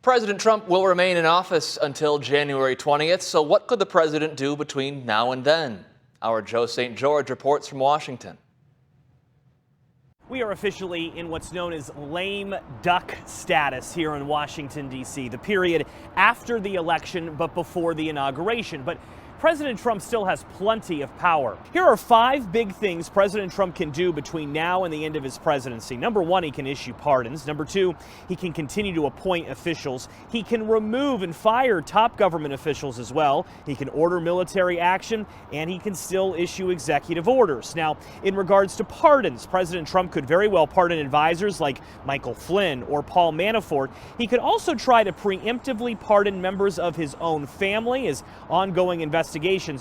President Trump will remain in office until January 20th, so what could the president do between now and then? Our Joe St. George reports from Washington. We are officially in what's known as lame duck status here in Washington, D.C., the period after the election but before the inauguration. But President Trump still has plenty of power. Here are 5 big things President Trump can do between now and the end of his presidency. Number 1, he can issue pardons. Number 2, he can continue to appoint officials. He can remove and fire top government officials as well. He can order military action, and he can still issue executive orders. Now, in regards to pardons, President Trump could very well pardon advisors like Michael Flynn or Paul Manafort. He could also try to preemptively pardon members of his own family, as ongoing investigations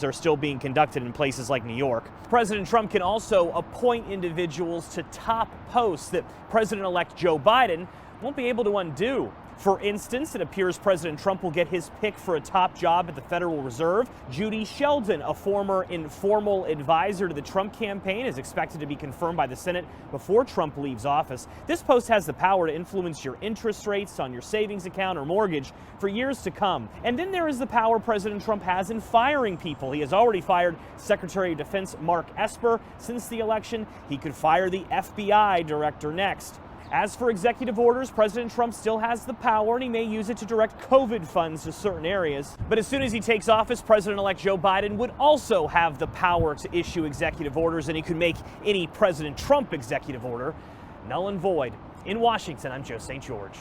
are still being conducted in places like New York. President Trump can also appoint individuals to top posts that President-elect Joe Biden won't be able to undo. For instance, it appears President Trump will get his pick for a top job at the Federal Reserve. Judy Sheldon, a former informal advisor to the Trump campaign, is expected to be confirmed by the Senate before Trump leaves office. This post has the power to influence your interest rates on your savings account or mortgage for years to come. And then there is the power President Trump has in firing people. He has already fired Secretary of Defense Mark Esper since the election. He could fire the FBI director next. As for executive orders, President Trump still has the power, and he may use it to direct COVID funds to certain areas. But as soon as he takes office, President-elect Joe Biden would also have the power to issue executive orders, and he could make any President Trump executive order null and void. In Washington, I'm Joe St. George.